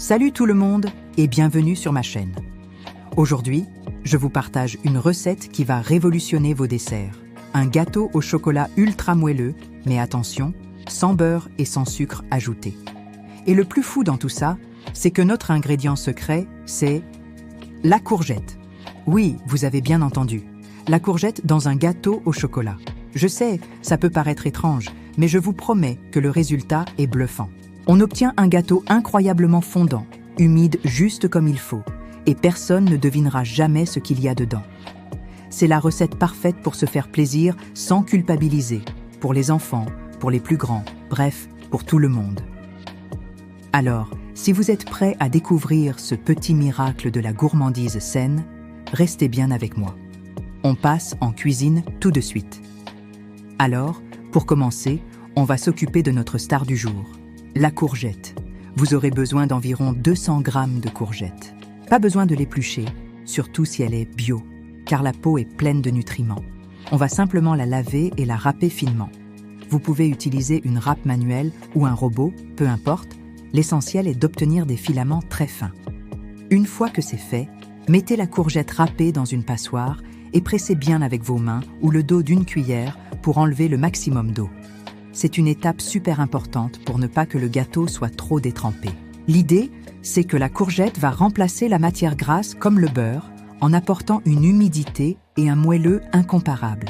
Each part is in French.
Salut tout le monde et bienvenue sur ma chaîne. Aujourd'hui, je vous partage une recette qui va révolutionner vos desserts. Un gâteau au chocolat ultra moelleux, mais attention, sans beurre et sans sucre ajouté. Et le plus fou dans tout ça, c'est que notre ingrédient secret, c'est la courgette. Oui, vous avez bien entendu, la courgette dans un gâteau au chocolat. Je sais, ça peut paraître étrange, mais je vous promets que le résultat est bluffant. On obtient un gâteau incroyablement fondant, humide juste comme il faut, et personne ne devinera jamais ce qu'il y a dedans. C'est la recette parfaite pour se faire plaisir sans culpabiliser, pour les enfants, pour les plus grands, bref, pour tout le monde. Alors, si vous êtes prêts à découvrir ce petit miracle de la gourmandise saine, restez bien avec moi. On passe en cuisine tout de suite. Alors, pour commencer, on va s'occuper de notre star du jour, la courgette. Vous aurez besoin d'environ 200 grammes de courgettes. Pas besoin de l'éplucher, surtout si elle est bio, car la peau est pleine de nutriments. On va simplement la laver et la râper finement. Vous pouvez utiliser une râpe manuelle ou un robot, peu importe. L'essentiel est d'obtenir des filaments très fins. Une fois que c'est fait, mettez la courgette râpée dans une passoire et pressez bien avec vos mains ou le dos d'une cuillère pour enlever le maximum d'eau. C'est une étape super importante pour ne pas que le gâteau soit trop détrempé. L'idée, c'est que la courgette va remplacer la matière grasse comme le beurre en apportant une humidité et un moelleux incomparables.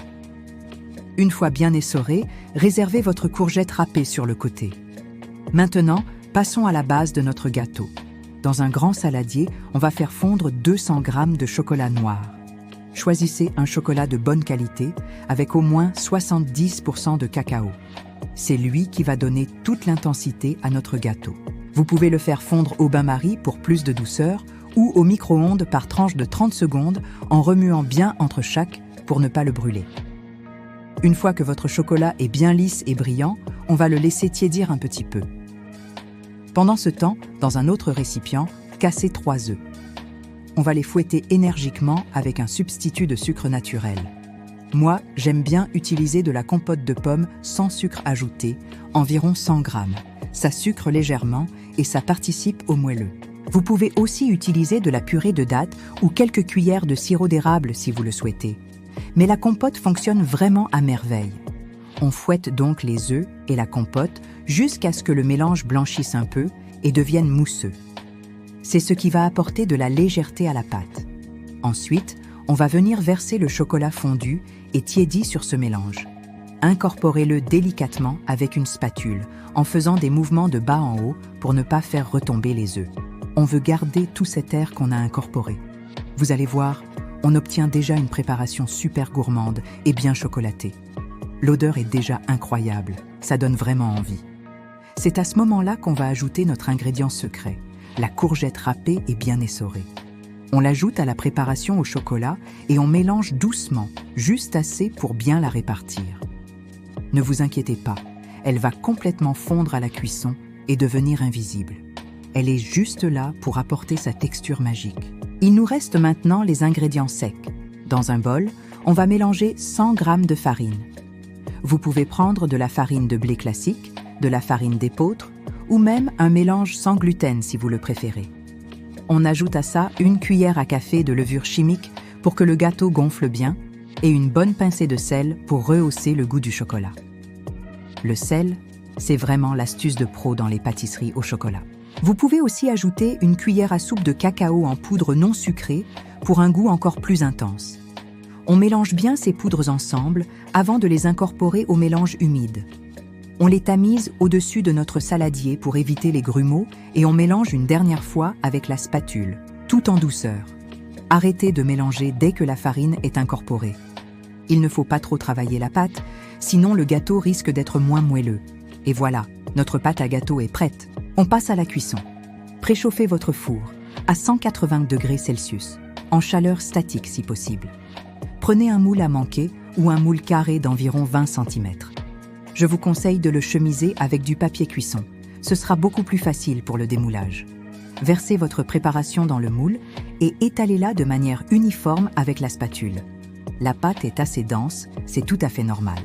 Une fois bien essorée, réservez votre courgette râpée sur le côté. Maintenant, passons à la base de notre gâteau. Dans un grand saladier, on va faire fondre 200 g de chocolat noir. Choisissez un chocolat de bonne qualité avec au moins 70% de cacao. C'est lui qui va donner toute l'intensité à notre gâteau. Vous pouvez le faire fondre au bain-marie pour plus de douceur ou au micro-ondes par tranche de 30 secondes en remuant bien entre chaque pour ne pas le brûler. Une fois que votre chocolat est bien lisse et brillant, on va le laisser tiédir un petit peu. Pendant ce temps, dans un autre récipient, cassez 3 œufs. On va les fouetter énergiquement avec un substitut de sucre naturel. Moi, j'aime bien utiliser de la compote de pommes sans sucre ajouté, environ 100 g. Ça sucre légèrement et ça participe au moelleux. Vous pouvez aussi utiliser de la purée de dattes ou quelques cuillères de sirop d'érable si vous le souhaitez. Mais la compote fonctionne vraiment à merveille. On fouette donc les œufs et la compote jusqu'à ce que le mélange blanchisse un peu et devienne mousseux. C'est ce qui va apporter de la légèreté à la pâte. Ensuite, on va venir verser le chocolat fondu et tiédi sur ce mélange. Incorporez-le délicatement avec une spatule, en faisant des mouvements de bas en haut pour ne pas faire retomber les œufs. On veut garder tout cet air qu'on a incorporé. Vous allez voir, on obtient déjà une préparation super gourmande et bien chocolatée. L'odeur est déjà incroyable, ça donne vraiment envie. C'est à ce moment-là qu'on va ajouter notre ingrédient secret, la courgette râpée et bien essorée. On l'ajoute à la préparation au chocolat et on mélange doucement, juste assez pour bien la répartir. Ne vous inquiétez pas, elle va complètement fondre à la cuisson et devenir invisible. Elle est juste là pour apporter sa texture magique. Il nous reste maintenant les ingrédients secs. Dans un bol, on va mélanger 100 g de farine. Vous pouvez prendre de la farine de blé classique, de la farine d'épeautre ou même un mélange sans gluten si vous le préférez. On ajoute à ça une cuillère à café de levure chimique pour que le gâteau gonfle bien et une bonne pincée de sel pour rehausser le goût du chocolat. Le sel, c'est vraiment l'astuce de pro dans les pâtisseries au chocolat. Vous pouvez aussi ajouter une cuillère à soupe de cacao en poudre non sucrée pour un goût encore plus intense. On mélange bien ces poudres ensemble avant de les incorporer au mélange humide. On les tamise au-dessus de notre saladier pour éviter les grumeaux et on mélange une dernière fois avec la spatule, tout en douceur. Arrêtez de mélanger dès que la farine est incorporée. Il ne faut pas trop travailler la pâte, sinon le gâteau risque d'être moins moelleux. Et voilà, notre pâte à gâteau est prête. On passe à la cuisson. Préchauffez votre four à 180 degrés Celsius, en chaleur statique si possible. Prenez un moule à manquer ou un moule carré d'environ 20 cm. Je vous conseille de le chemiser avec du papier cuisson. Ce sera beaucoup plus facile pour le démoulage. Versez votre préparation dans le moule et étalez-la de manière uniforme avec la spatule. La pâte est assez dense, c'est tout à fait normal.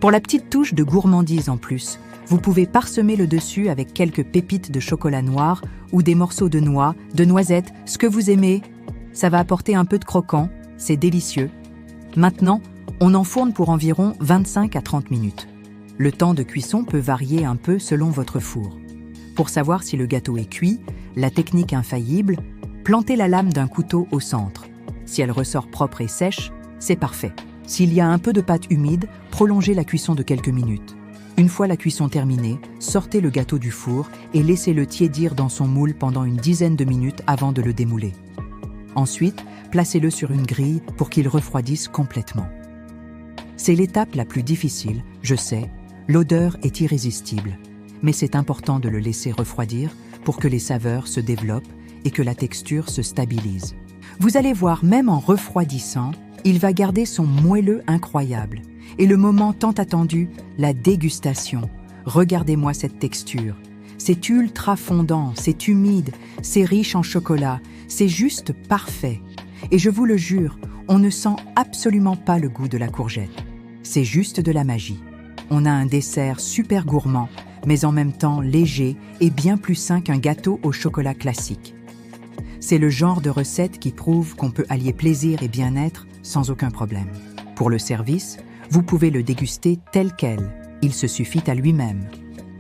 Pour la petite touche de gourmandise en plus, vous pouvez parsemer le dessus avec quelques pépites de chocolat noir ou des morceaux de noix, de noisettes, ce que vous aimez. Ça va apporter un peu de croquant, c'est délicieux. Maintenant, on enfourne pour environ 25 à 30 minutes. Le temps de cuisson peut varier un peu selon votre four. Pour savoir si le gâteau est cuit, la technique infaillible, plantez la lame d'un couteau au centre. Si elle ressort propre et sèche, c'est parfait. S'il y a un peu de pâte humide, prolongez la cuisson de quelques minutes. Une fois la cuisson terminée, sortez le gâteau du four et laissez-le tiédir dans son moule pendant une dizaine de minutes avant de le démouler. Ensuite, placez-le sur une grille pour qu'il refroidisse complètement. C'est l'étape la plus difficile, je sais, l'odeur est irrésistible, mais c'est important de le laisser refroidir pour que les saveurs se développent et que la texture se stabilise. Vous allez voir, même en refroidissant, il va garder son moelleux incroyable. Et le moment tant attendu, la dégustation. Regardez-moi cette texture. C'est ultra fondant, c'est humide, c'est riche en chocolat, c'est juste parfait. Et je vous le jure, on ne sent absolument pas le goût de la courgette. C'est juste de la magie. On a un dessert super gourmand, mais en même temps léger et bien plus sain qu'un gâteau au chocolat classique. C'est le genre de recette qui prouve qu'on peut allier plaisir et bien-être sans aucun problème. Pour le service, vous pouvez le déguster tel quel, il se suffit à lui-même.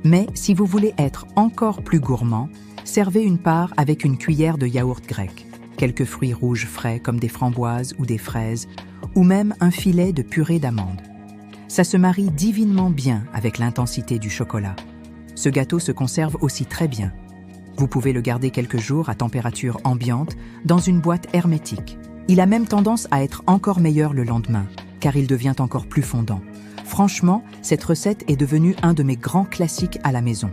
Mais si vous voulez être encore plus gourmand, servez une part avec une cuillère de yaourt grec, quelques fruits rouges frais comme des framboises ou des fraises, ou même un filet de purée d'amandes. Ça se marie divinement bien avec l'intensité du chocolat. Ce gâteau se conserve aussi très bien. Vous pouvez le garder quelques jours à température ambiante dans une boîte hermétique. Il a même tendance à être encore meilleur le lendemain, car il devient encore plus fondant. Franchement, cette recette est devenue un de mes grands classiques à la maison.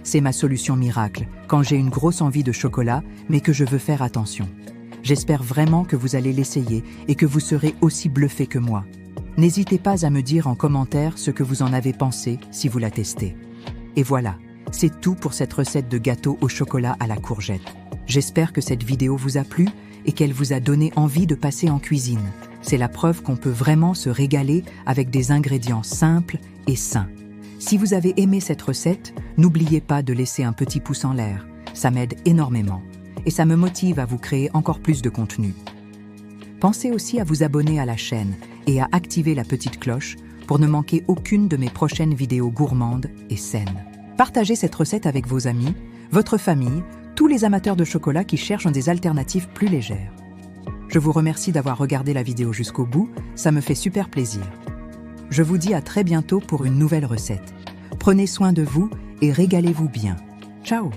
C'est ma solution miracle quand j'ai une grosse envie de chocolat, mais que je veux faire attention. J'espère vraiment que vous allez l'essayer et que vous serez aussi bluffé que moi. N'hésitez pas à me dire en commentaire ce que vous en avez pensé si vous la testez. Et voilà, c'est tout pour cette recette de gâteau au chocolat à la courgette. J'espère que cette vidéo vous a plu et qu'elle vous a donné envie de passer en cuisine. C'est la preuve qu'on peut vraiment se régaler avec des ingrédients simples et sains. Si vous avez aimé cette recette, n'oubliez pas de laisser un petit pouce en l'air. Ça m'aide énormément et ça me motive à vous créer encore plus de contenu. Pensez aussi à vous abonner à la chaîne et à activer la petite cloche pour ne manquer aucune de mes prochaines vidéos gourmandes et saines. Partagez cette recette avec vos amis, votre famille, tous les amateurs de chocolat qui cherchent des alternatives plus légères. Je vous remercie d'avoir regardé la vidéo jusqu'au bout, ça me fait super plaisir. Je vous dis à très bientôt pour une nouvelle recette. Prenez soin de vous et régalez-vous bien. Ciao!